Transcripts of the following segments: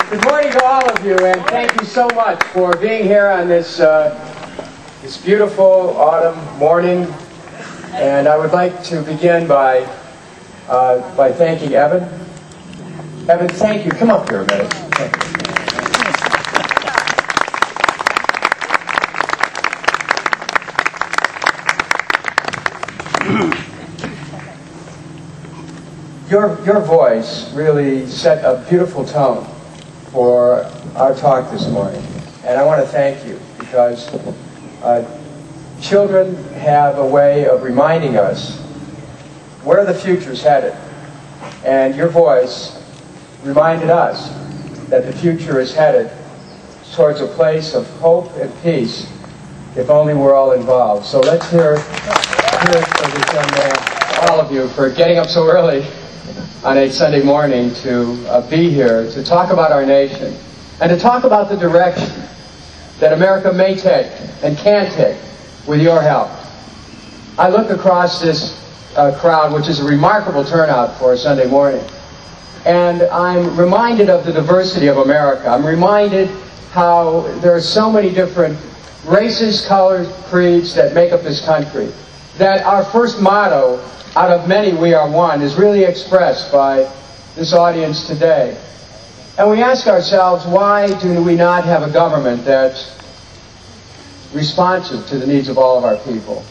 Good morning to all of you, and thank you so much for being here on this this beautiful autumn morning. And I would like to begin by thanking Evan. Evan, thank you. Come up here a minute. Thank you. Your voice really set a beautiful tone for our talk this morning, and I want to thank you because children have a way of reminding us where the future's headed, and your voice reminded us that the future is headed towards a place of hope and peace if only we're all involved. So let's hear it for this young man, all of you, for getting up so early on a Sunday morning to be here to talk about our nation and to talk about the direction that America may take and can take with your help. I look across this crowd, which is a remarkable turnout for a Sunday morning, and I'm reminded of the diversity of America. I'm reminded how there are so many different races, colors, creeds that make up this country, that our first motto, out of many we are one, is really expressed by this audience today. And we ask ourselves, why do we not have a government that's responsive to the needs of all of our people?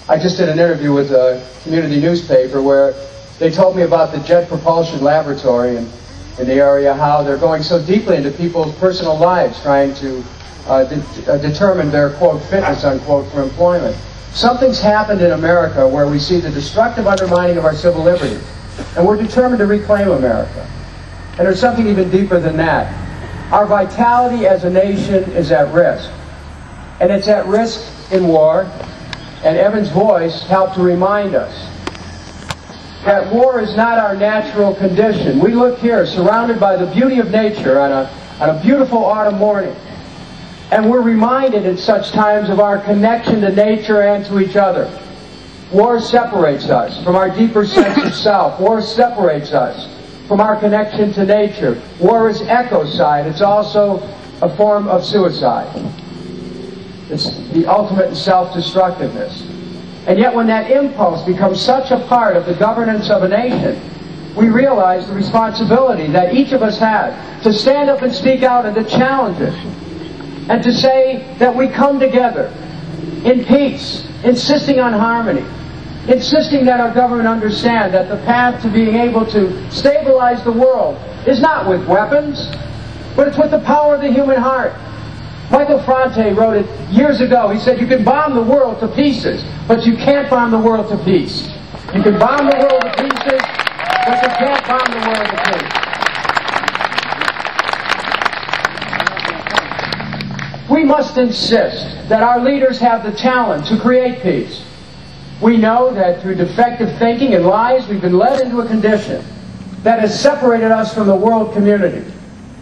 I just did an interview with a community newspaper where they told me about the Jet Propulsion Laboratory in the area, how they're going so deeply into people's personal lives, trying to determine their, quote, fitness, unquote, for employment. Something's happened in America where we see the destructive undermining of our civil liberties, and we're determined to reclaim America. And there's something even deeper than that. Our vitality as a nation is at risk, and it's at risk in war, and Evan's voice helped to remind us that war is not our natural condition. We look here, surrounded by the beauty of nature on a beautiful autumn morning, and we're reminded at such times of our connection to nature and to each other. War separates us from our deeper sense of self. War separates us from our connection to nature. War is ecocide. It's also a form of suicide. It's the ultimate in self-destructiveness. And yet when that impulse becomes such a part of the governance of a nation, we realize the responsibility that each of us has to stand up and speak out and to challenge it. And to say that we come together in peace, insisting on harmony, insisting that our government understand that the path to being able to stabilize the world is not with weapons, but it's with the power of the human heart. Michael Franti wrote it years ago. He said, you can bomb the world to pieces, but you can't bomb the world to peace. You can bomb the world to pieces, but you can't bomb the world to peace. We must insist that our leaders have the talent to create peace. We know that through defective thinking and lies, we've been led into a condition that has separated us from the world community.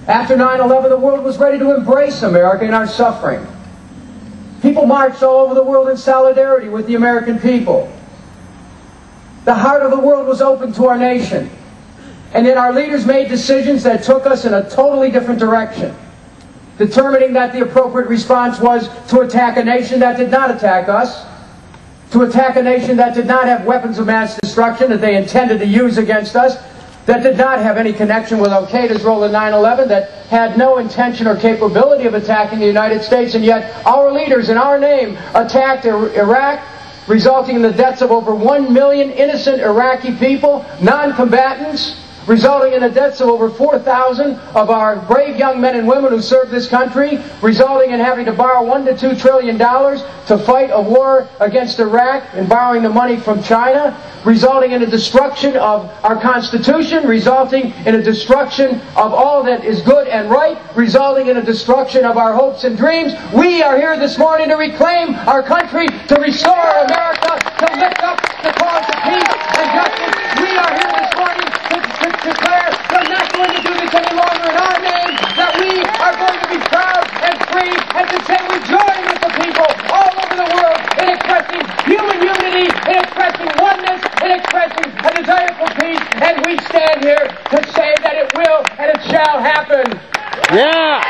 After 9/11, the world was ready to embrace America in our suffering. People marched all over the world in solidarity with the American people. The heart of the world was open to our nation. And yet our leaders made decisions that took us in a totally different direction, determining that the appropriate response was to attack a nation that did not attack us, to attack a nation that did not have weapons of mass destruction that they intended to use against us, that did not have any connection with Al-Qaeda's role in 9/11, that had no intention or capability of attacking the United States, and yet our leaders in our name attacked Iraq, resulting in the deaths of over 1 million innocent Iraqi people, non-combatants, resulting in the deaths of over 4,000 of our brave young men and women who served this country, resulting in having to borrow $1 to $2 trillion to fight a war against Iraq and borrowing the money from China, resulting in a destruction of our Constitution, resulting in a destruction of all that is good and right, resulting in a destruction of our hopes and dreams. We are here this morning to reclaim our country, to restore America, to lift up the cause of peace and justice. We are here this morning to declare we're not going to do this any longer in our name, that we are going to be proud and free, and to say we join with the people all over the world in expressing human unity, in expressing oneness, in expressing a desire for peace, and we stand here to say that it will and it shall shall happen. Yeah.